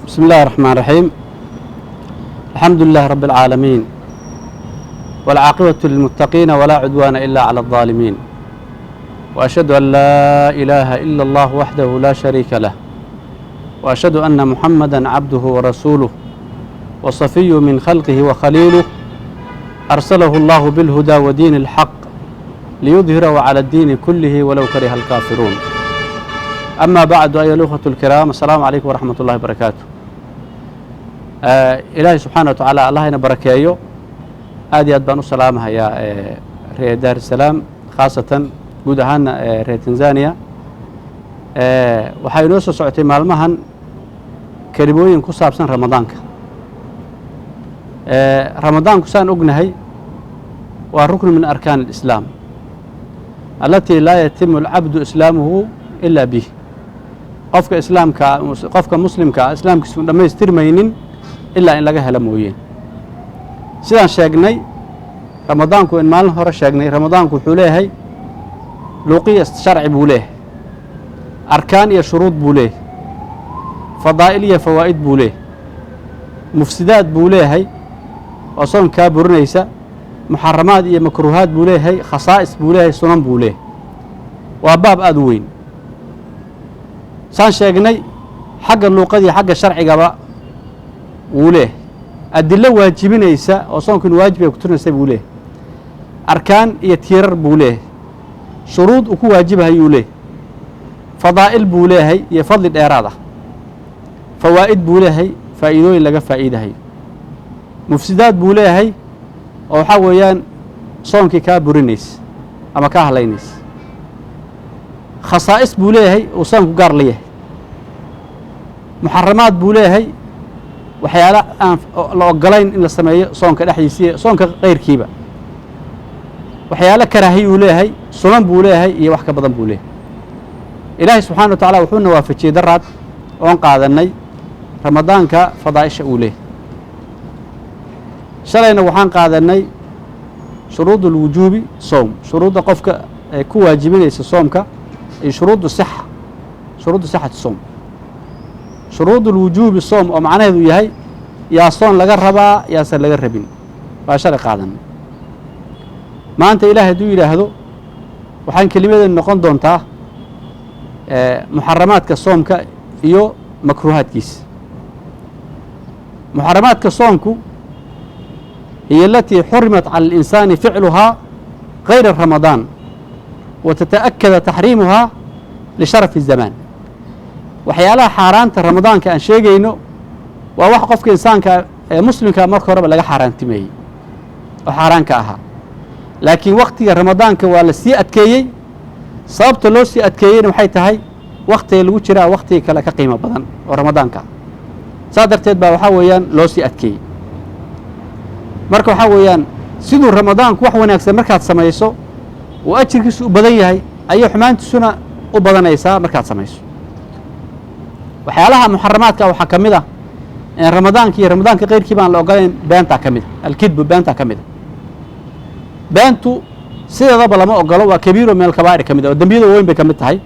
بسم الله الرحمن الرحيم. الحمد لله رب العالمين، والعاقبة للمتقين ولا عدوان إلا على الظالمين، وأشهد أن لا إله إلا الله وحده لا شريك له، وأشهد أن محمدا عبده ورسوله وصفي من خلقه وخليله، أرسله الله بالهدى ودين الحق ليظهره على الدين كله ولو كره الكافرون. أما بعد، أيها الأخوة الكرام، السلام عليكم ورحمة الله وبركاته. إلهي سبحانه وتعالى الله ينا بركايو aad iyo aad baan u salaamahayaa reer Dar es Salaam, khaasatan guud ahaan reer Tanzania. Waxay noo soo socotay maalmahan kelimooyin ku saabsan Ramadaanka. Ramadaanku saan ognahay waa rukn min arkaan al-islaam التي لا يتم العبد إسلامه إلا به. qofka islaamka qofka muslimka islaamkiisu dhamaystirmaynin ilaa in laga helo mooyeen. sidaan sheegnay ramadaanku in maalin hore sheegnay ramadaanku wuxuu leeyahay luuqiya sharci buu leeyahay, arkaan iyo shuruud buu leeyahay, fadaa'il iyo fawaa'id buu leeyahay, mufsidaad buu leeyahay oo soonkaa burinaysa, muxaramaad iyo makruuhaad buu leeyahay, khasaa'is buu leeyahay, sunan buu leeyahay. waa baab aad u weyn. saan sheegnay xagga luuqadii xagga sharcigaba wuu leeyahay adilo waajibinaysa oo soonkan waajib ay ku turinaysa buu leeyahay, arkaan iyo tiirar buu leeyahay, shuruud uu ku waajibahayuu leeyahay, fadaa'il buu leeyahay iyo fadli dheeraad ah, fawaa'id buu leeyahay faa'iidooyin laga faa'iidahayo, mufsidaad buu leeyahay oo waxaa weeyaan soonkii kaa burinaysa ama kaa halaynaysa, khasaa'is buu leeyahay uu soonku gaar la yahay, muxaramaad buu leeyahay waxyaala aan la ogolayn in la sameeyo soonka dhexdiisa soonka qayrkiiba, waxyaalo karaahiy uu leeyahay, sunan buu leeyahay iyo wax ka badan buu leeyahay. ilaahay subxaana wa tacaala wuxuuna waafajiyey daraad oon qaadanay ramadaanka fadaa'isha uu leeyahay. shalayna waxaan qaadanay shuruud ulwujuubi soom, shuruudda qofka ay ku waajibinaysa soomka iyo shuruud sixati soom. shuruud ulwujuubi soom oo macnaheedu yahay yaa soon laga rabaa yaasan laga rabin waa shalay qaadanay. maanta ilaahay hadduu yidhaahdo waxaan kelimadeenu noqon doontaa muxaramaadka soomka iyo makruuhaadkiisa. muxaramaadka soomku hiya alatii xurimat cala alinsaani ficluhaa gayra ramadaan wa tata'akada taxriimuhaa lisharafi الzamaan. waxyaalaha xaaraanta ramadaanka aan sheegayno waa wax qofka insaanka ee muslimka marka horeba laga xaaraantimeeyey oo xaaraanka ahaa, laakiin waktiga ramadaanka waa la sii adkeeyey. sababta loo sii adkeeyeyna waxay tahay waktiga lagu jiraa waktiga kale ka qiimo badan oo ramadaanka ah. saas darteed baa waxaa weeyaan loo sii adkeeyey. marka waxaa weeyaan siduu ramadaanku wax wanaagsan markaad samayso uu ajirkiisu u badan yahay ayay xumaantiisuna u badanaysaa markaad samayso. waxyaalaha muxaramaadka waxaa ka mid ah ramadaanka iyo ramadaanka keyrkii baan la ogolayn beentaa ka mid a, alkidbu beentaa ka mid a. beentu sideedaba lama ogolo, waa kabiiro min alkabaa'ir ka mid a oo dembiyada weyn bay ka mid tahay.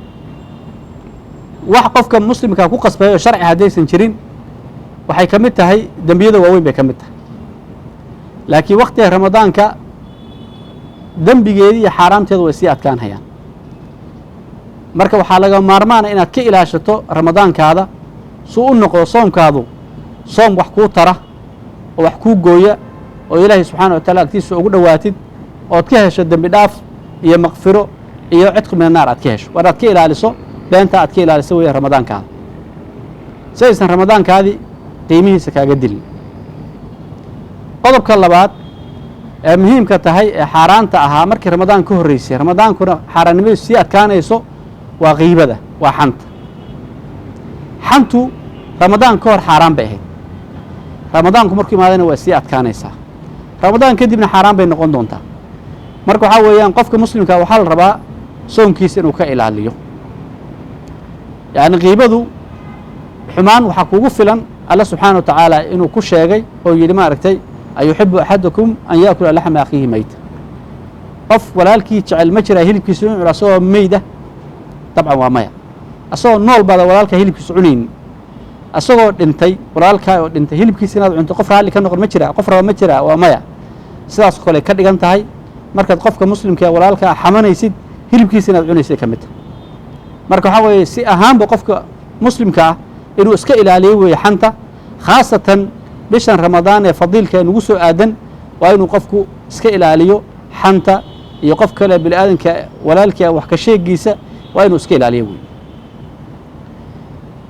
wax qofka muslimka ku qasbay oo sharci haddaysan jirin waxay ka mid tahay dembiyada waaweyn bay ka mid tahay. laakiin waktiga ramadaanka dembigeedii iyo xaaraamteedu way sii adkaan hayaan. marka waxaa laga maarmaana inaad ka ilaashato ramadaankaada suu u noqdo soomkaadu soom wax kuu tara oo wax kuu gooya oo ilaahay subxaana wa taala agtiisa ugu dhowaatid ood ka hesho dembi dhaaf iyo makfiro iyo cidqi min annaar aad ka hesho. war aad ka ilaaliso beenta aad ka ilaaliso weeye ramadaankaada si aysan ramadaankaadii qiimihiisa kaaga dilin. qodobka labaad ee muhiimka tahay ee xaaraanta ahaa markii ramadaan ka horreysay, ramadaankuna xaaraannimadiisu sii adkaanayso, waa kiibada, waa xanta. xantu ramadaan ka hor xaaraan bay ahayd, ramadaanku markuu imaadayna waa sii adkaanaysaa, ramadaan kadibna xaaraan bay noqon doontaa. marka waxaa weeyaan qofka muslimka waxaa la rabaa soonkiisa inuu ka ilaaliyo. yacni kiibadu xumaan waxaa kugu filan alla subxaana wa tacaala inuu ku sheegay oo yidhi maaragtay ayuxibu axadukum an yaakula laxma akhiihi mayta. qof walaalkii jecel ma jiraa hilibkiisa inuu cuno asagoo meyda؟ dabcan waa maya. asagoo nool baada walaalka hilibkiisa cunaynin asagoo dhintay walaalkaa oo dhintay hilibkiisa inaad cunto qof raalli ka noqon ma jira, qof raba ma jira, waa maya. sidaas kale ka dhigan tahay markaad qofka muslimka ee walaalkaa xamanaysid hilibkiisa inaad cunaysay ka mid tahay. marka waxaa weeye si ahaanba qofka muslimka ah inuu iska ilaaliyo weeye xanta, khaasatan bishan ramadaan ee fadiilka ee nagu soo aadan waa inuu qofku iska ilaaliyo xanta iyo qof kale bini aadanka walaalkii wax ka sheegiisa waa inuu iska ilaaliyo weeye.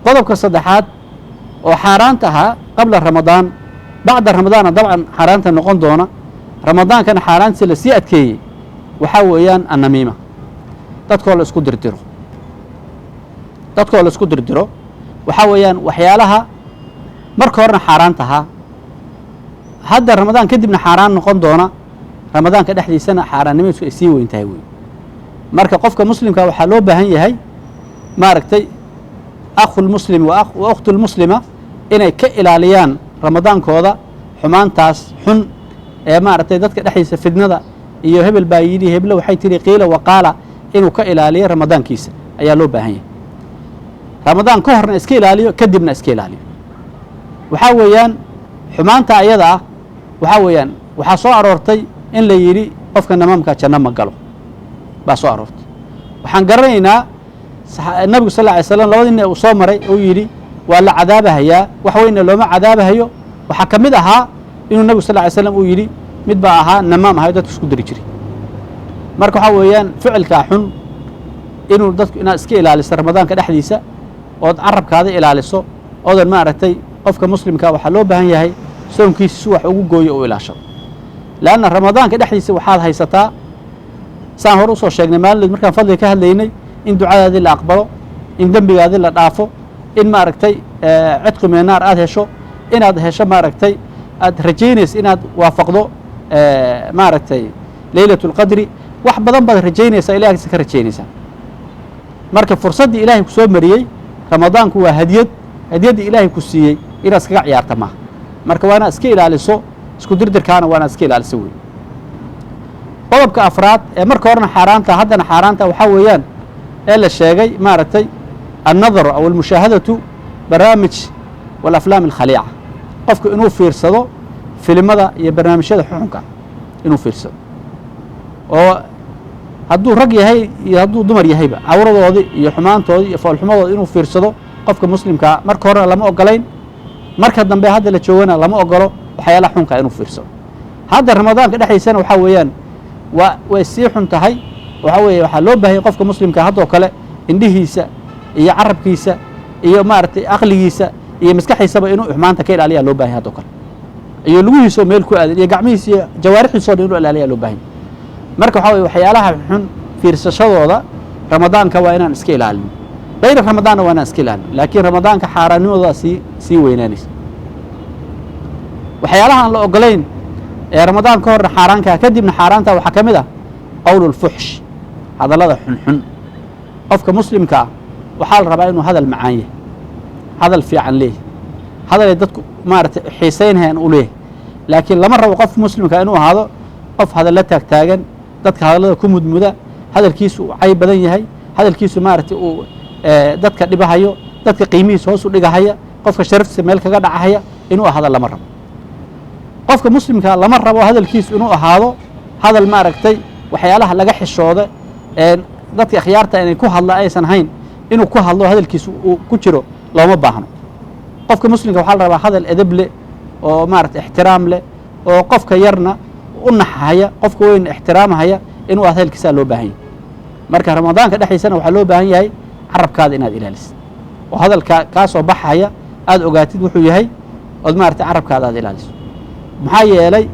qodobka saddexaad oo xaaraanta ahaa qabla ramadaan bacda ramadaana dabcan xaaraanta noqon doona, ramadaankana xaaraantiisa la sii adkeeyey waxaa weeyaan annamiima, dadkoo la isku dirdiro. dadkoo la isku dirdiro waxaa weeyaan waxyaalaha marka horena xaaraanta ahaa hadda ramadaan kadibna xaaraan noqon doona, ramadaanka dhexdiisana xaaraannimadiisu ay sii weyn tahay wey. marka qofka muslimka waxaa loo baahan yahay maaragtay akhulmuslimi wa ukhtulmuslima inay ka ilaaliyaan ramadaankooda xumaantaas xun ee maaragtay dadka dhexdiisa fidnada iyo hebel baa yidhi heblo waxay tihi qiila waqaala inuu ka ilaaliyo ramadaankiisa ayaa loo baahan yahay. ramadaan ka horna iska ilaaliyo, kadibna iska ilaaliyo. waxaa weeyaan xumaanta ayada ah waxaa weeyaan waxaa soo aroortay in la yidhi qofka namaamka janno ma galo baa soo aroortay. waxaan garanaynaa nabigu sal lla alay slam labadii nin uu soo maray uu yidhi waa la cadaabahayaa, wax weynna looma cadaabahayo. waxaa ka mid ahaa inuu nabigu sal lla alay slam uu yidhi mid baa ahaa namaam ahayo dadku isku diri jiray. marka waxaa weeyaan ficilkaa xun inuu dadku inaad iska ilaaliso ramadaanka dhexdiisa, ood carabkaada ilaaliso, oodan maaragtay qofka muslimka waxaa loo baahan yahay soonkiisa si wax ugu gooyo u ilaashado. leanna ramadaanka dhexdiisa waxaad haysataa saan hore usoo sheegnay maalin markaan fadliga ka hadlaynay in ducadaadii la aqbalo, in dembigaadii la dhaafo, in maaragtay cidqi min naar aad hesho, inaad hesho maaragtay aad rajaynaysa inaad waafaqdo maaragtay leylat اlqadri. wax badan baad rajaynaysaa, ilahkiisa ka rajaynaysaa. marka fursaddii ilaahay ku soo mariyey ramadaanku waa hadiyaddii ilaahay ku siiyey inaad iskaga ciyaarta maaha. marka waa inaad iska ilaaliso isku dirdirkaana waa inaad iska ilaaliso wey. qodobka afraad ee marka horena xaaraanta haddana xaaraanta waxaa weeyaan ee la sheegay maaragtay annadaru aw almushaahadatu barnaamij walaflaam alkhaliica, qofku inuu fiirsado filimada iyo barnaamijyada xuxunka inuu fiirsado, oo hadduu rag yahay iyo hadduu dumar yahayba cawradoodii iyo xumaantoodii iyo foolxumadooda inuu fiirsado qofka muslimkaa marka horena lama ogolayn, marka dambe hadda la joogana lama ogolo waxyaalaha xunka inuu fiirsado. hadda ramadaanka dhexdiisana waxaa weeyaan way sii xun tahay. waxaa weeye waxaa loo baahanya qofka muslimka haddoo kale indhihiisa iyo carabkiisa iyo maaragtay aqligiisa iyo maskaxiisaba inuu xumaanta ka ilaaliyaa loo bahanya haddoo kale, iyo lugihiisoo meel ku aadan iyo gacmihiisa iyo jawaarixdiisoo dhan inuu ilaaliyaa loo bahanya. marka waxaa weye waxyaalaha xun fiirsashadooda ramadaanka waa inaan iska ilaalino, غayra ramadaanna waa inaan iska ilaalino, laakiin ramadaanka xaaraannimadooda sii weynaanaysa. waxyaalaha aan la ogolayn ee ramadaan ka horna xaaraankaa kadibna xaaraanta waxaa ka mid ah qowl اlfuxsh, hadallada xunxun. qofka muslimka ah waxaa la rabaa inuu hadal macaan yahay, hadal fiican leeyahy, hadalay dadku maaragtay xiisaynhayaan u leeyahay. laakiin lama rabo qof muslimka inuu ahaado qof hadalla taagtaagan, dadka hadallada ku mudmuda, hadalkiisu uu cay badan yahay, hadalkiisu maaragtay uu dadka dhibahayo, dadka qiimihiisa hoos u dhigahaya, qofka sharaftiisa meel kaga dhacahaya inuu ahaado lama rabo. qofka muslimka lama rabo hadalkiisu inuu ahaado hadal maaragtay waxyaalaha laga xishooda ee dadka akhyaarta inay ku hadla aysan hayn inuu ku hadlo hadalkiisu uu ku jiro looma baahno. qofka muslimka waxaa la rabaa hadal edeb leh oo maaragtay ixtiraam leh oo qofka yarna u naxahaya, qofka weynna ixtiraamahaya inuu hadalkiisaa loo baahan yahay. marka ramadaanka dhexdiisana waxaa loo baahan yahay carabkaada inaad ilaalisid oo hadalka kaa soo baxaya aad ogaatid wuxuu yahay, ood maaragtay carabkaada aad ilaaliso. maxaa yeelay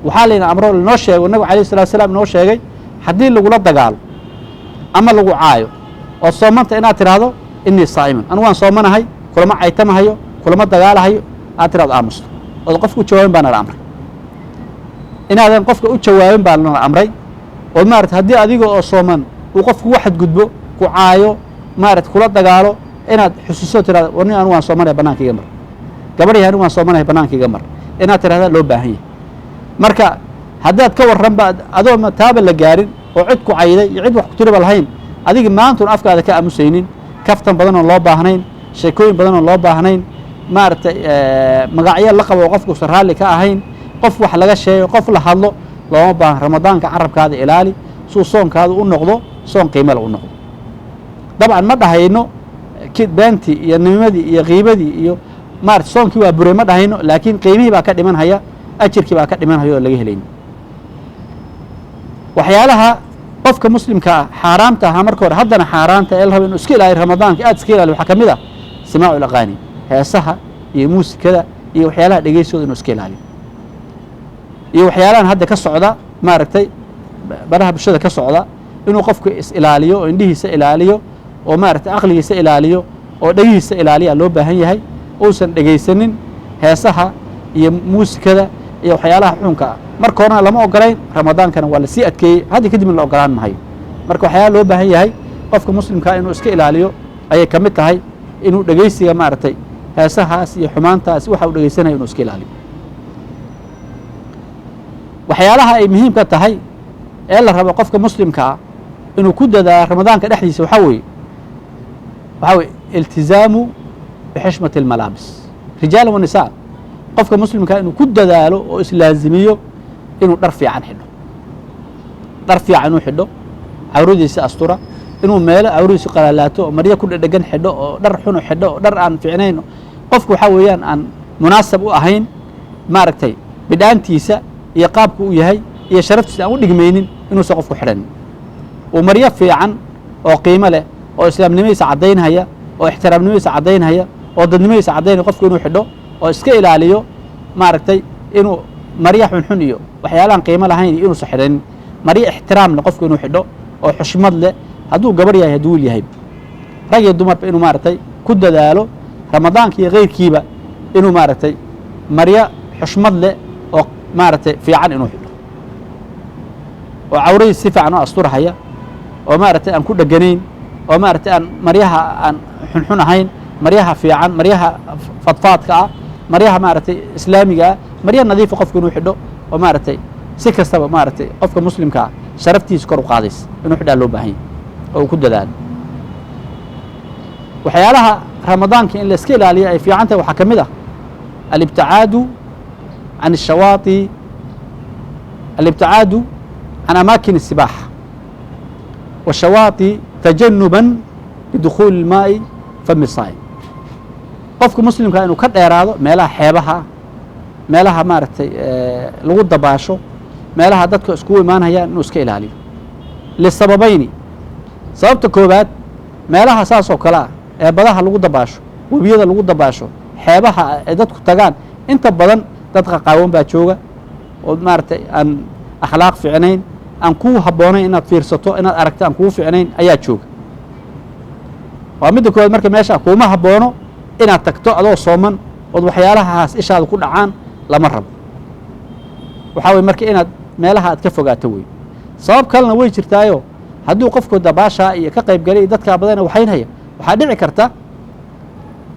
waxaa layna amro linoo sheego nabigu alayh salatu salaam inoo sheegay haddii lagula dagaalo ama lagu caayo oo soomanta inaad tidhaahdo inii saa'iman, anu waan soomanahay, kulama caytamahayo, kulama dagaalahayo, aad tidhahdo aamusto ood qofka u jawaabin baa nala amray. inaadan qofka u jawaabin baa nala amray. ood maarata haddii adiga oo sooman uu qofku ku xadgudbo, ku caayo, maarata kula dagaalo, inaad xusuuso tidhahdo warni anu waan soomanahay bannaanka iga mar, gabadhii anu waan soomanahay bannaanka iga mar inaad tidhahdaa loo baahan yahay. marka haddaad ka warranba adoo taaba la gaarin oo cid ku cayday iyo cid wax ku tiriba lahayn, adiga maantun afkaada ka aamusaynin, kaftan badanoon loo baahnayn, sheekooyin badanoon loo baahnayn, maaragtay magacyo la qabo qofku usan raalli ka ahayn qof wax laga sheego qof la hadlo looma baahan ramadaanka carabkaada ilaali suu soonkaada u noqdo soon qiimo leh u noqdo dabcan ma dhahayno beentii iyo nimadii iyo qiibadii iyo maaragtay soonkii waa buray ma dhahayno laakiin qiimihii baa ka dhiman haya ajirkii baa ka dhiman haya oo laga helayno waxyaalaha qofka muslimka ah xaaraamta ahaa marka hore haddana xaaraanta ee la rabo inuu iska ilaaliyo ramadaanka aad iska ilaaliyo waxaa ka mid ah simaacu alaqaani heesaha iyo muusikada iyo waxyaalaha dhegeysigooda inuu iska ilaaliyo iyo waxyaalahan hadda ka socda maaragtay baraha bulshada ka socda inuu qofku is ilaaliyo oo indhihiisa ilaaliyo oo maaragtay aqligiisa ilaaliyo oo dhegihiisa ilaaliya loo baahan yahay uusan dhegaysanin heesaha iyo muusikada iyo waxyaalaha xunka ah marka horena lama ogolayn ramadaankana waa lasii adkeeyey hadda kadibna la ogolaan mahayo marka waxyaala loo baahan yahay qofka muslimkaa inuu iska ilaaliyo ayay ka mid tahay inuu dhegaysiga maaragtay heesahaas iyo xumaantaas waxa uu dhegaysanayo inuu iska ilaaliyo waxyaalaha ay muhiimka tahay ee la rabo qofka muslimka ah inuu ku dadaalo ramadaanka dhexdiisa waxaa weeye iltizaamu bixishmati almalaabis rijaala wa nisaa qofka muslimkaa inuu ku dadaalo oo islaazimiyo inuu dhar fiican xidho dhar fiican inuu xidho cawradiisa astura inuu meelo cawradiisu qalaalaato oo maryo ku dhedhegan xidho oo dhar xunu xidho oo dhar aan fiicnayn qofku waxaa weeyaan aan munaasab u ahayn maaragtay bidhaantiisa iyo qaabku u yahay iyo sharaftiisa aan u dhigmaynin inuusan qofku xidhanin uu maryo fiican oo qiimo leh oo islaamnimadiisa caddaynhaya oo ixtiraamnimadiisa caddaynhaya oo dadnimadiisa caddaynaya qofku inuu xidho oo iska ilaaliyo maaragtay inuu maryo xunxun iyo waxyaalahan qiimo lahayn iyo inuusan xidhanin maryo ixtiraam leh qofku inuu xidho oo xushmad leh hadduu gabar yahay hadduu wiil yahay rag iyo dumarba inuu maaragtay ku dadaalo ramadaanka iyo keyrkiiba inuu maaragtay maryo xushmad leh oo maaragtay fiican inuu xidho oo cawradiisa si fiican u asturhaya oo maaragtay aan ku dheganayn oo maaragtay aan maryaha aan xunxun ahayn maryaha fiican maryaha fadfaadka ah maryaha maaragtay islaamiga ah marya nadiifa qofku inuu xidho oo maaragtay si kastaba maaragtay qofka muslimka ah sharaftiisa kor u qaadaysa inuu xidhaa loo baahan yahay oo uu ku dadaalo waxyaalaha ramadaanka in la iska ilaaliyo ay fiican tahay waxaa ka mid ah alibticaadu can الshawaati alibticaadu can amaakin الsibaaxa والshawaati tajanuba bidukhuuli اlmaaءi fami saa'im qofka muslimkaa inuu ka dheeraado meelaha xeebaha meelaha maaragtay lagu dabaasho meelaha dadka iskugu imaanayaan inuu iska ilaaliyo lisababayni sababta koobaad meelaha saas oo kale ah ee badaha lagu dabaasho webiyada lagu dabaasho xeebaha ay dadku tagaan inta badan dad qaqaawan baa jooga oo maaragtay aan akhlaaq fiicnayn aan kuu habboonayn inaad fiirsato inaad aragto aan kuu fiicnayn ayaa jooga waa midda koobaad marka meesha kuuma habboono inaad tagto adoo sooman ood waxyaalahaas ishaada ku dhacaan lama rabo waxaa weye marka inaad meelaha aad ka fogaato wey sabab kalena way jirtaayo hadduu qofku dabaashaa iyo ka qayb galay dadkaa badana waxaynhaya waxaa dhici karta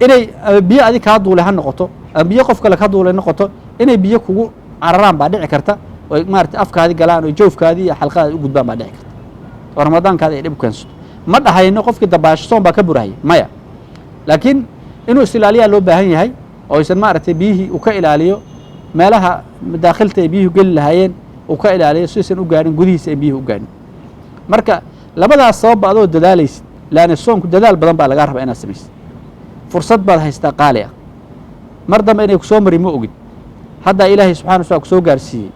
inay biyo adig kaa duulay ha noqoto ama biyo qof kale ka duulay noqoto inay biyo kugu cararaan baa dhici karta oy maarata afkaadi galaan oo joofkaadii iyo xalqadaadi u gudbaan baa dhici karta oo ramadaankaada ay dhib u keensato ma dhahayno qofkii dabaasho soon baa ka burahaya maya laakiin inuu is-ilaaliyaa loo baahan yahay oo aysan maaragtay biyihii uu ka ilaaliyo meelaha madaakhilta ay biyuhu geli lahaayeen uu ka ilaaliyo siaysan u gaarin gudihiisa ay biyuhu u gaarin marka labadaas sababba adoo dadaalaysid laanna soonku dadaal badan baa lagaa rabaa inaad samaysid fursad baad haystaa qaali ah mar dambe inay ku soo mari ma ogid haddaa ilaahay subxana wa tacala ku soo gaarsiiyey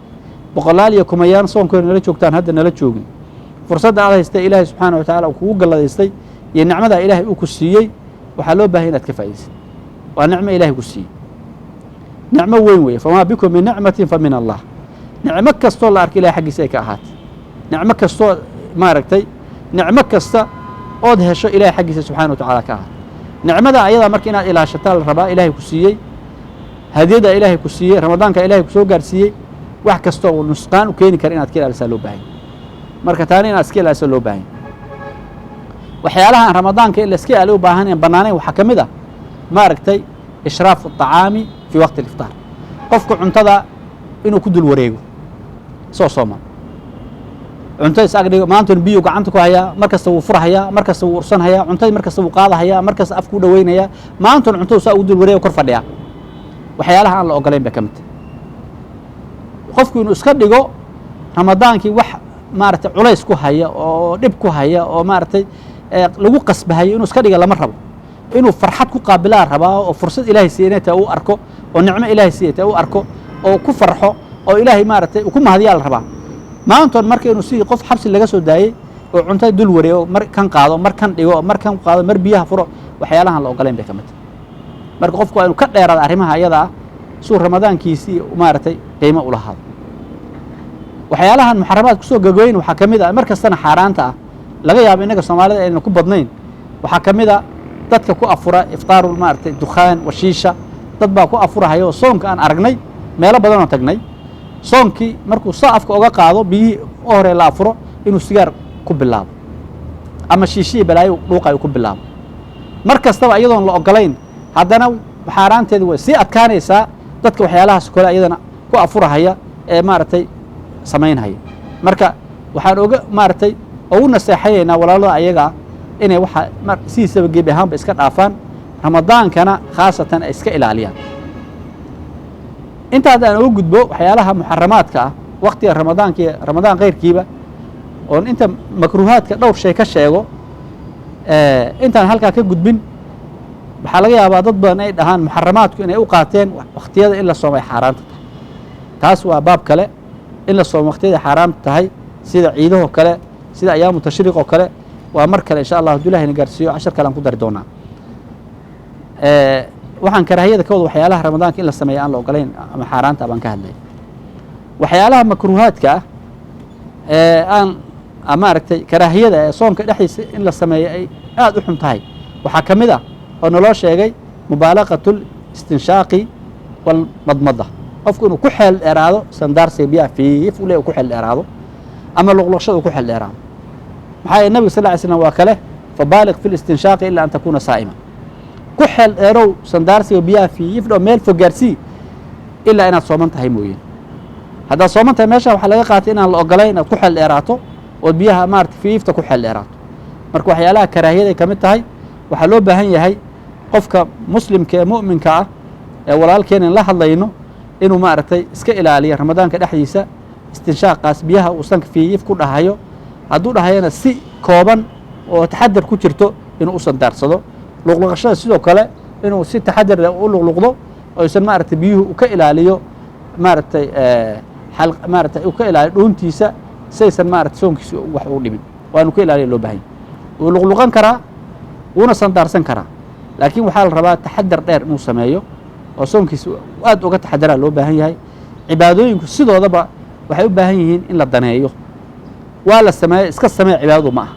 boqolaal iyo kumayaan soonkoona nala joogtaan hadda nala joogin fursadda aad haystay ilaahay subxaana wa tacala uu kugu galladaystay iyo nicmadaa ilaahay uu ku siiyey waxaa loo baahanya inaad ka faa'iidaysid waa nicmo ilaahay ku siiyey nicmo weyn weeye famaa bikum min nicmatin fa min allah nicmo kastoo la arka ilahay xaggiisa ay ka ahaatay nicmo kastoo maaragtay nicmo kasta ood hesho ilahay xaggiisa subxana wa tacala ka ahaatay nicmada ayadaa marka inaad ilaashataa la rabaa ilaahay ku siiyey hadiyada ilaahay ku siiyey ramadaanka ilaahay ku soo gaarsiiyey wax kastoo uu nusqaan u keeni kara inaad ka ilaalisaa loo baahanya marka taana inaad iska ilaalisaa loo baahanya waxyaalaha aan ramadaanka in la iska ilaaliyo u baahanayn bannaanayn waxaa ka mid ah maaragtay ishraafu الطacaami fii waqti اlifطaar qofku cuntada inuu ku dul wareego soo sooman cuntada is agdhigo maantuna biyo gacanta ku hayaa markasta wuu furhayaa markasta wuu ursanhayaa cuntadii markasta wuu qaadahayaa markasta afku dhaweynayaa maantuna cuntada saa ugu dul wareega kor fadhiyaa waxyaalaha aan la ogolayn bay ka mid tahay qofku inuu iska dhigo ramadaankii wax maaragtay culays ku haya oo dhib ku haya oo maaragtay lagu qasbahayo inuu iska dhiga lama rabo inuu farxad ku qaabilaa rabaa oo fursad ilaahay siiyay inay u arko oo nicmo ilaahay siiyay u arko oo ku farxo oo ilaahay maaragtay ku mahadiyaa la rabaa maantoon marka inuu sidii qof xabsi laga soo daayey oo cuntada dul wareego mar kan qaado mar kan dhigo mar kan qaado mar biyaha furo waxyaalahan la ogolayn bay ka mid tahay marka qofku waa inuu ka dheeraado arrimaha ayada ah suu ramadaankiisii maaragtay qiimo u lahaado waxyaalahan muxaramaad kusoo gagoyn waxaa ka mid ah mar kastana xaaraanta ah laga yaabo innaga soomaalida aynan ku badnayn waxaa ka mid a dadka ku afura iftaaru maaragtay dukhaan washiisha dad baa ku afurahaya oo soonka aan aragnay meelo badan oo tagnay soonkii markuu saa afka oga qaado biyihii u hore la afuro inuu sigaar ku bilaabo ama shiishihii balaayo dhuuqayo ku bilaabo mar kastaba iyadoon la ogolayn haddana xaaraanteedi way sii adkaanaysaa dadka waxyaalahaas kale iyadana ku afurahaya ee maaragtay samaynhaya marka waxaan oga maaragtay ugu naseexayaynaa walaalada ayagaa inay waxa sidiisaba gebi ahaanba iska dhaafaan ramadaankana khaasatan ay iska ilaaliyaan intaas aan uga gudbo waxyaalaha muxaramaadka ah waktiga ramadaanka iyo ramadaan keyrkiiba oon inta makruuhaadka dhowr shay ka sheego intaan halkaa ka gudbin waxaa laga yaabaa dad badan ay dhahaan muxaramaadku inay u qaateen wakhtiyada in la soomay xaaraanta tahay taas waa baab kale in la soomo wakhtiyada xaaraamta tahay sida ciidahoo kale sida ayaamu tashriiq oo kale waa mar kale insha allah hadduu ilahayna gaarsiiyo cashar kale aan ku dari doonaa waxaan karaahiyada ka wada waxyaalaha ramadaanka in la sameeya aan la ogolayn ama xaaraanta baan ka hadlay waxyaalaha makruuhaadka ah ee aan maaragtay karaahiyada ee soonka dhexdiisa in la sameeyo ay aad u xun tahay waxaa ka mid ah oo naloo sheegay mubaalaqatul istinshaaqi walmadmada qofku inuu ku xeel dheeraado sandaarsiga biyaha fiif u le ku xeel dheeraado ama luqluqshada ku xeel dheeraado maxaa yeele nabiga sal ly slam waa kale fabaaliq fi listinshaaqi ilaa an takuuna saa'ima ku xeel dheerow sandaarsiga biyaha fiif dhow meel fog gaarsii ilaa inaad sooman tahay mooyeen haddaad sooman tahay meesha waxaa laga qaatay inaan la ogolayn inaad ku xeel dheeraato ood biyaha maarata fiifta ku xeel dheeraato marka waxyaalaha karaahiyada ay ka mid tahay waxaa loo baahan yahay qofka muslimka ee mu'minka ah ee walaalkeena in la hadlayno inuu maaragtay iska ilaaliyo ramadaanka dhexdiisa istinshaaqaas biyaha uu sanka fiif ku dhahayo hadduu dhahayana si kooban oo taxadar ku jirto inuu u sandaarsado luqluqashada sidoo kale inuu si taxadar leh u luqluqdo oysan maaragtay biyuhu u ka ilaaliyo maaragtay maaragtay u ka ilaaliyo dhuuntiisa saysan maaragtay soonkiisa wax ugu dhimin waa inuu ka ilaaliyo loo baahan yahay wuu luqluqan karaa wuuna sandaarsan karaa laakiin waxaa la rabaa taxadar dheer inuu sameeyo oo soonkiisa aad uga taxadaraa loo baahan yahay cibaadooyinku sidoodaba waxay u baahan yihiin in la daneeyo waa la sameeyo iska samee cibaadadu ma aha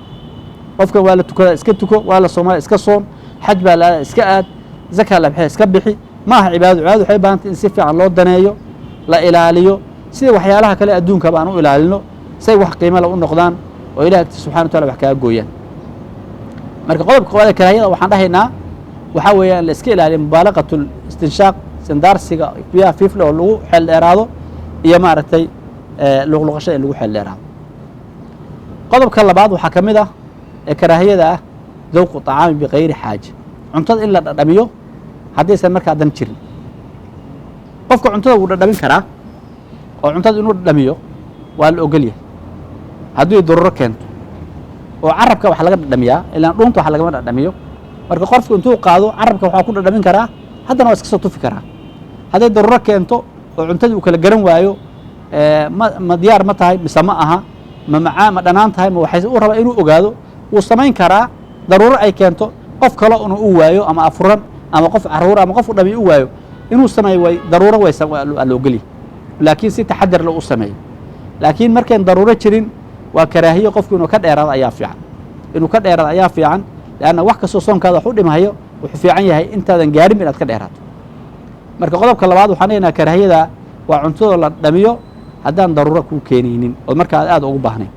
qofkan waa la tukadaa iska tuko waa la soomaa iska soon xaj baa la aadaa iska aad zakaa la bixiya iska bixi ma aha cibaadadu cibaadadu waxay u baahantay in si fiican loo daneeyo la ilaaliyo sida waxyaalaha kale adduunkaba aan u ilaalino say wax qiimo leh u noqdaan oo ilahi agtiisa subxana wa taala wax kaga gooyaan marka qodobka koowaad ee karaahiyada waxaan dhahaynaa waxaa weeyaan la iska ilaaliyo mubaalaqatu istinshaaq sandaarsiga biyaha fiifle oo lagu xeel dheeraado iyo maaragtay luqluqashada in lagu xeel dheeraado qodobka labaad waxaa ka mid ah ee karaahiyada ah dawqu طacaami bikayri xaaja cuntada in la dhadhamiyo haddaysan markaa dan jirin qofka cuntada wuu dhadhamin karaa oo cuntada inuu dhadhamiyo waa la ogol yahay hadduu daruro keento oo carabka wax laga dhadhamiyaa ilaan dhuunta wax lagama dhadhamiyo marka qofku intuu qaado carabka waxaa ku dhadhamin karaa haddana waa iska soo tufi karaa hadday daruro keento oo cuntadii uu kala garan waayo ma diyaar ma tahay mise ma aha ma macaa ma dhanaan tahay ma waxay u rabaa inuu ogaado wuu samayn karaa daruuro ay keento qof kale unu u waayo ama afuran ama qof caruur ama qof dhami u waayo inuu sameeyo way daruuro waysa waa la ogolyahay laakiin si taxadar leh u sameeyo laakiin markayn daruuro jirin waa karaahiyo qofku inuu ka dheeraado ayaa fiican inuu ka dheeraado ayaa fiican leanna wax kastoo soonkaada wax u dhimahayo wuxuu fiican yahay intaadan gaarin inaad ka dheeraato marka qodobka labaad waxaan leenaha karaahiyada waa cuntadoo la dhamiyo haddaan daruuro kuu keenaynin ood markaa aad ugu baahnayn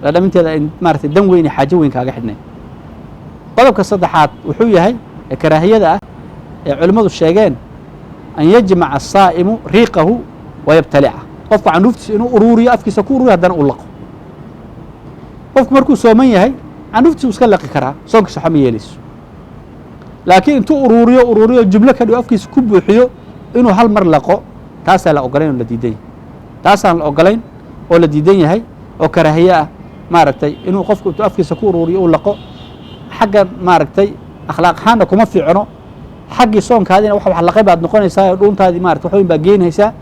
la dhaminteeda in maaragtay dan weyn iyo xaajo weyn kaaga xidhnayn qodobka saddexaad wuxuu yahay ee karaahiyada ah ee culimmadu sheegeen an yajmaca asaa'imu riiqahu wayabtalica qofka canuuftiisa inuu uruuriyo afkiisa ku ururiyo haddana u laqo qofku markuu sooman yahay candhuuftiisu iska laqi karaa soonkiisa waxa ma yeelayso laakiin intuu uruuriyo jumlo ka dhigo afkiisa ku buuxiyo inuu hal mar laqo taasaa la ogolayn oo la diidan yahay taasaan la ogolayn oo la diidan yahay oo karaahiye ah maaragtay inuu qofku intuu afkiisa ku uruuriyo uu laqo xaggan maaragtay akhlaaq ahaanna kuma fiicno xaggii soonkaadina wax laqay baad noqonaysaa oo dhuuntaadii maaragtay wax weyn baa geynaysaa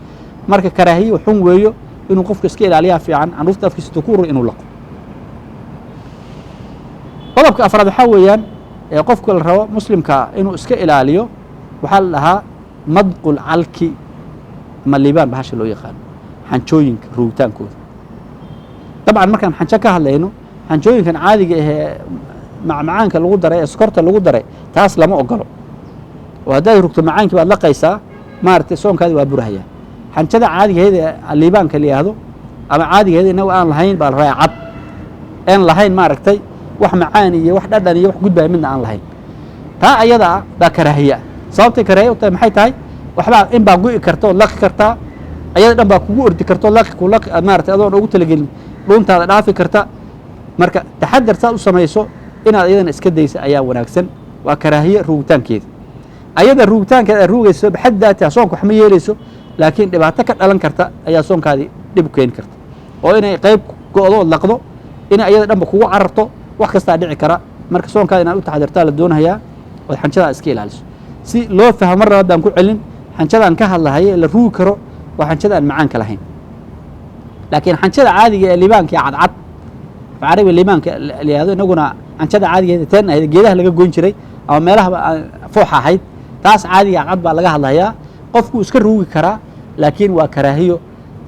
marka karaahiye xun weeyo inuu qofku iska ilaaliyaa fiican candhuufta afkiisa intuu ku uruuriyo inuu laqo qodobka afraad waxaa weeyaan ee qofku la rabo muslimka inuu iska ilaaliyo waxaa la dhahaa madqul calki ama liibaan bahasha loo yaqaano xanjooyinka ruugitaankooda dabcan markaan xanjo ka hadlayno xanjooyinkan caadiga ahee macmacaanka lagu daray ee sokorta lagu daray taas lama ogolo oo haddaad rugto macaankii baad laqaysaa maaragtay soonkaadi waa burahayaa xanjada caadigaheed ee liibaanka la yidhaahdo ama caadigaheed inagu aan lahayn baa la rabaa cad aan lahayn maaragtay wax macaan iyo wax dhadhan iyo wax gudbaya midna aan lahayn taa ayada ah baa karaahiye ah sababtay karaahiye u tahay maxay tahay waxbaa in baa gu'i karta oo laqi kartaa ayada dhan baa kugu ordi karta oo laqi maaragtay adoon ugu talagelin dhuuntaada dhaafi karta marka taxadar saad u samayso inaad ayadana iska daysa ayaa wanaagsan waa karaahiye ruugitaankeeda ayada ruugitaankeeda aad ruugayso baxaddaata soonka wax ma yeelayso laakiin dhibaato ka dhalan karta ayaa soonkaadii dhib u keeni karta oo inay qayb go'do oo laqdo inay ayada dhanba kugu cararto wax kastaa dhici kara marka soonkaada inaad u taxadirtaa la doonayaa ood xanjadaa iska ilaaliso si loo fahmo mar haddaan ku celin xanjadaan ka hadlahaye la ruugi karo waa xanjada aan macaanka lahayn laakiin xanjada caadiga ee liibaanka ee cadcad carabiga liibaanka la yihahdo inaguna xanjada caadigeeda teen ahayd geedaha laga goyn jiray ama meelaha foox ahayd taas caadiga cadcad baa laga hadlayaa qofkuu iska ruugi karaa laakiin waa karaahiyo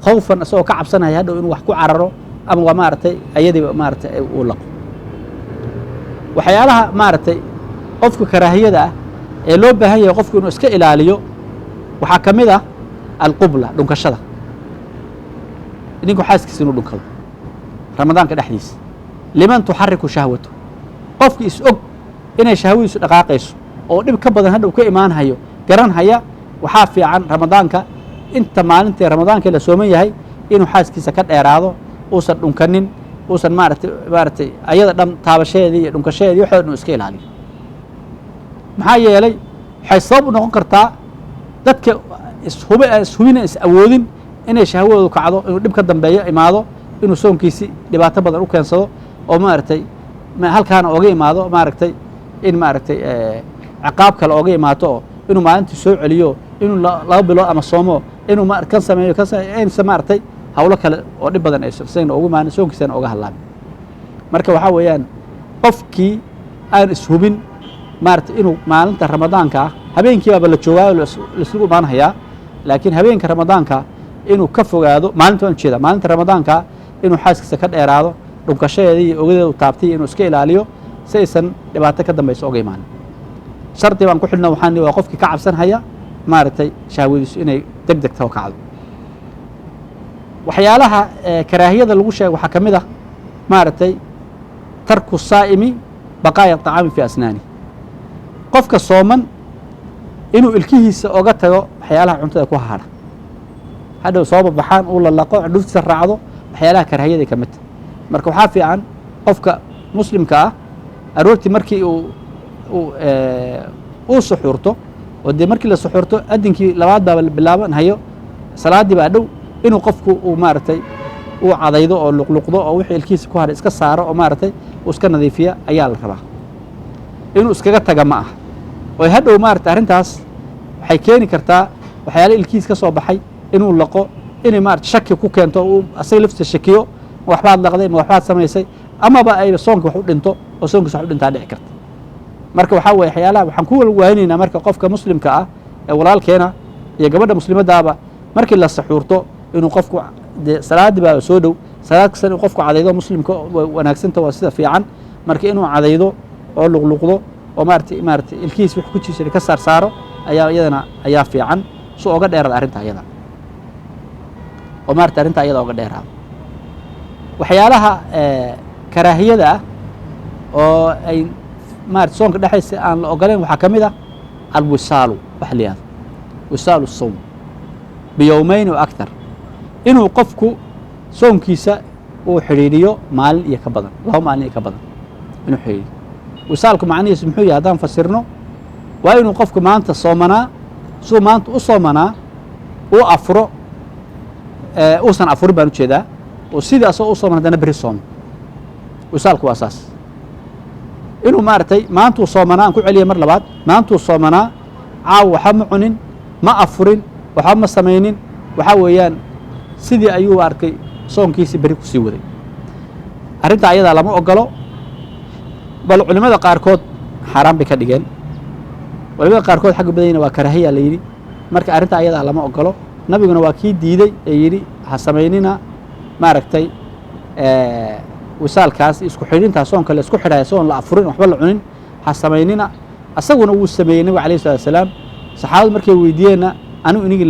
khawfan isagoo ka cabsanaya hadhow inuu wax ku cararo ama waa maaragtay ayadiiba maaragtay uu laqo waxyaalaha maaragtay qofka karaahiyada ah ee loo baahan yahay qofku inuu iska ilaaliyo waxaa ka mid ah alqubla dhunkashada ninku xaaskiisa inuu dhunkado ramadaanka dhexdiisa liman tuxariku shahwatu qofki is og inay shahwadiisu dhaqaaqayso oo dhib ka badan hadhow ka imaanhayo garanhaya waxaa fiican ramadaanka inta maalintii ramadaankii la sooman yahay inuu xaaskiisa ka dheeraado uusan dhunkanin uusan maaragtay ayada dhan taabashadeedii iyo dhunkashadeedii waxooda inuu iska ilaaliyo maxaa yeelay waxay sabab u noqon kartaa dadka ishubina is awoodin inay shahwadoodu kacdo inuu dhib ka dambeeyo imaado inuu soonkiisi dhibaato badan u keensado oo maaragtay halkaana ooga imaado maaragtay in maaragtay ciqaab kale ooga imaato oo inuu maalintii soo celiyo inuu laba bilood ama soomo inuu kan sameeyo aysan maaragtay hawlo kale oo dhib badan aysan isagana ugu imaanin soonkiisana ooga hadlaamin marka waxaa weeyaan qofkii aan ishubin maaragtay inuu maalinta ramadaanka ah habeenkii baaba la joogaayo laisugu imaanhayaa laakiin habeenka ramadaanka inuu ka fogaado maalinta waan ujeeda maalinta ramadaanka inuu xaaskiisa ka dheeraado dhunkashadeedii iyo ogadeeda u taabtay inuu iska ilaaliyo si aysan dhibaato ka dambayso oga imaanin shardi baan ku xidhna waxaan waa qofkii ka cabsanhaya maaragtay shahwadiisu inay deg degta oo kacdo waxyaalaha karaahiyada lagu sheega waxaa ka mid ah maaragtay tarku saa'imi baqaaya طacaami fi asnaani qofka sooman inuu ilkihiisa oga tago waxyaalaha cuntada ku hadha hadhow soo babaxaan uu lalaqo candhuuftiisa raacdo waxyaalaha karaahiyaday ka mid tahay marka waxaa fiican qofka muslimka ah aroortii markii uu suxuurto oo dee markii la suxuurto adinkii labaad baaba bilaaban hayo salaaddii baa dhow inuu qofku uu maaragtay uu cadaydo oo luqluqdo oo wixii ilkihiisa ku hadhay iska saaro oo maaragtay uu iska nadiifiya ayaa la rabaa inuu iskaga taga ma ah oo hadhow maaragtay arrintaas waxay keeni kartaa waxyaala ilkihiis ka soo baxay inuu laqo inay maaragtay shaki ku keento uu asaga laftiisa shakiyo ma waxbaad laqday ma waxbaad samaysay amaba ay soonka wax u dhinto oo soonkiisa wax u dhintaa dhici karta marka waxaa weeye waxyaalaha waxaan ku walwaaynaynaa marka qofka muslimka ah ee walaalkeena iyo gabadha muslimadaaba markii la saxuurto inuu qofku dee salaaddii baa soo dhow salaad kasta inuu qofku cadaydo muslimka wanaagsanta waa sida fiican marka inuu cadaydo oo luqluqdo oo maaragtay ilkihiis wix ku jiisay ka saaro ayaa iyadana ayaa fiican si oga dheeraada arrinta ayada oo maaragtay arrinta ayada oga dheeraado waxyaalaha karaahiyada ah oo ay maaragtay soonka dhexdiisa aan la ogolayn waxaa ka mid ah alwisaalu waxa la yihahdo wisaalu الsawm biyowmayn o aktar inuu qofku soonkiisa وحريريو مال يكبدن لهم مال يكبدن إنه حريري وسالكم معني سمحوا يا دام فسرنا وإنه قفك ما أنت صومنا سو ما أنت أصومنا وأفرو أوصن أفرو بانو كذا وسيد أصومنا ده نبري صوم وسالك واساس إنه مارتي ما أنتو صومنا نكون عليه مر لبعض ما أنتو صومنا عاو وحم عنين ما أفرين وحم سمينين وحويان سيدي أيوة أركي صوم كيسي بريكو سيوري أرنت أيضا لما أقلو بل علماء قاركود حرام بكديجين علماء قاركود حق بدينا وكراهية ليري مرك أرنت أيضا لما أقلو نبينا واكيد ديدي يري حسميننا ما ركتي وسالكاس isku xidhinta soonka la isku xidhay soon la afurin waxba la cunin ha sameeynina asaguna uu sameeyay nabi kaleey salaam saxaabadu markay weydiiyeen anu iniga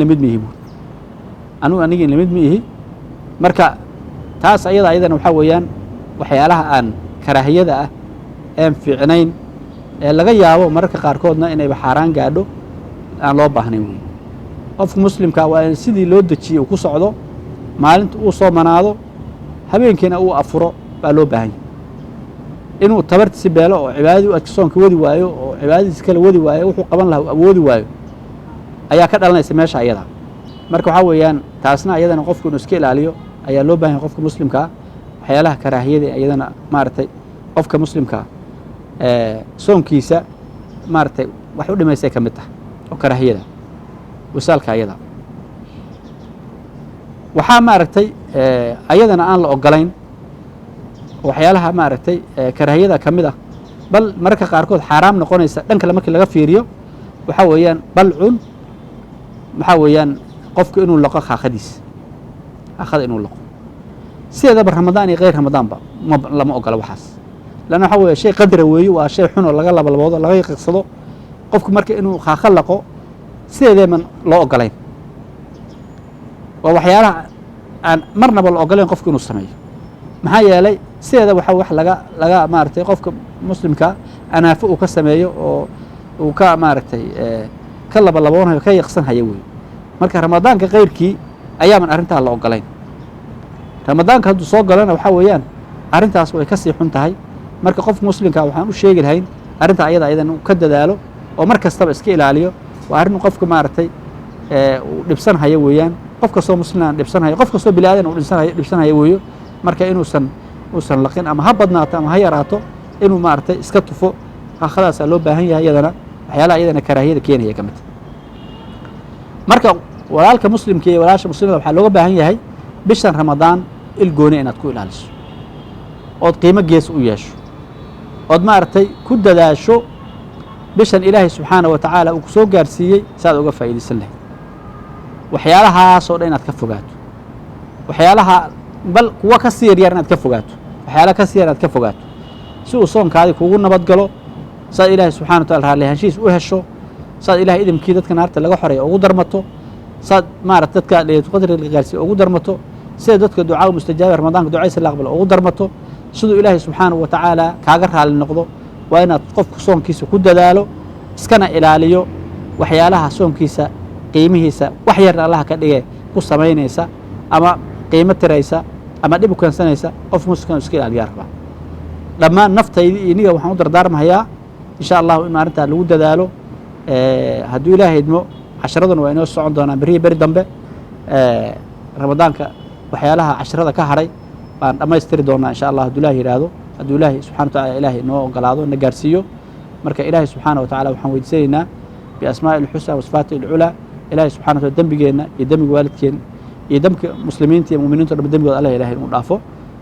lamid mihi marka taas ayadana waxa weeyaan waxyaalaha aan karaahiyada ah aan fiicnayn ee laga yaabo mararka qaar koodna inay xaraan gaadho aan loo baahnayn qofka muslimka waa in sidii loo dajiyo ku socdo maalinta uu soomanaado habeenkina uu afuro baa loo baahan yahay inuu tabartiisa beelo oo cibaadadii uu adkasoonka wadi waayo oo cibaadadiisa kala wadi waayo wuxuu qaban lahaa awoodi waayo ayaa ka dhalanaysa meesha ayada marka waxa weeyaan taasna ayadana qofku inuu iska ilaaliyo ayaa loo baahan yahay qofka muslimka waxyaalaha karaahiyada ayadana maartay qofka muslimka soonkiisa maartay wax u dhimaysay ka mid tahay oo karaahiyada wasaalka ayada waxaa maartay ayadana aan la ogolayn waxyaalaha maartay karaahiyada kamid ah bal marka qaar kood xaraam noqonaysa dhanka markii laga fiiriyo waxa weeyaan balcun waxa weeyaan qofku inuu laqo khaqadiis inuu laqo sida ramadaan iyo غير ramadaan ba lama ogola waxaas lana waxa weeye shay qadar weeyo waa shay xun oo laga labalaboodo laga yaqsado qofku marka inuu khaq laqo sideeman loo ogolayn waa waxyaalaha aan marnaba la ogolayn qofku inuu sameeyo maxaa yeelay sideeda waxa wax laga maartay qofka muslimka anaafo uu ka sameeyo oo uu ka maartay ka labalaboonayo ka yaqsan hayo weey marka ramadaanka qeyrkii ayaaman arinta la ogolayn ramadaanka haduu soo galana waxa weeyaan arintaas way ka sii xun tahay marka qof muslimka waxaan u sheegi lahayn arinta ayadan uu ka dadaalo oo mar kastaba iska ilaaliyo waa arin qofka maartay uu dhibsan hayo weeyaan qofka soo muslimaan dhibsan hayo qofka soo bilaadan uu dhibsan hayo weeyo marka inuusan laqin ama ha badnaato ama ha yaraato inuu maartay iska tufo khaqadaas loo baahan yahay iyadana waxyaalaha iyadana karaahiyada keenaya kamid marka walaalka muslimka iyo walaasha muslimada waxa looga baahan yahay bishan ramadaan ilgooni inaad ku ilaaliso oo qiimo gees u yeesho oo maartay ku dadaasho bishan ilaahay subxaanahu wa ta'aala uu soo gaarsiiyay saad uga faa'iideysan lahayd waxyaalaha soo dhan inaad ka fogaato waxyaalaha bal kuwa ka sii yar inaad ka fogaato waxyaalaha ka sii yar inaad ka fogaato si uu soonkaadi kugu nabad galo saad ilaahay subxaanahu wa ta'aala raalihanshiis u hesho saad ilaahay idimkii dadka naarta laga xoreeyo ugu darmato saad maartay dadka leeyahay qadriga gaarsiiyo ugu darmato sida dadka ducaa mustajaab ramadaanka ducaysa la aqbalo ugu darmato sidoo ilaahay subxaanahu wa ta'aala kaaga raali noqdo waa inaad qofka soonkiisa ku dadaalo iskana ilaaliyo waxyaalaha soonkiisa qiimihiisa wax yar Allah ka dhigay ku sameeynaysa ama qiimo tiraysa ama dib u keensanaysa qof muslim iska ilaaliyo rabaa dhammaan naftayda iniga waxaan u dardaarmayaa insha Allah in maalinta lagu dadaalo hadduu ilaahay idmo casharaduna waa inoo socon doonaan beri dambe ramadaanka waxyaalaha casharada ka haray baan dhamaystiri doonaa insha Allah hadduu ilaahay yiraahdo hadduu ilaahay subxaanahu wa ta'aala ilaahay noo ogolaado na gaarsiiyo marka ilaahay subxaanahu wa ta'aala waxaan weydiisanaynaa bi asmaa'il husna wa sifaatihi al-ula ilaahay subxaanahu wa ta'aala dambigeena iyo dambiga waalidkeen iyo dambiga muslimiinta iyo muuminiinta dambigooda Allah ilaahay inuu dhaafo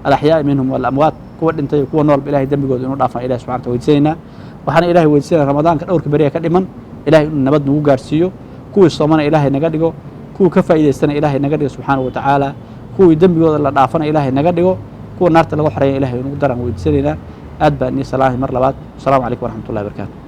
al-ahyaa minhum wal amwaat kuwa dhintay kuwa nool ilaahay dambigooda inuu dhaafo ilaahay subxaanahu wa ta'aala weydiisanaynaa waxaan ilaahay weydiisanaynaa ramadaanka dhowrka bariya ka dhiman ilaahay inuu nabad nagu gaarsiiyo kuwii soomana ilaahay naga dhigo kuwii ka faa'iideystana ilaahay naga dhigo subxaanahu wa ta'aala kuwii dambigooda la dhaafana ilaahay naga dhigo kuwa naarta laga xoreeyo ilaahay inuu daran weydiisanaynaa aad baan ni salaahi mar labaad assalamu alaykum wa rahmatullahi wa barakatuh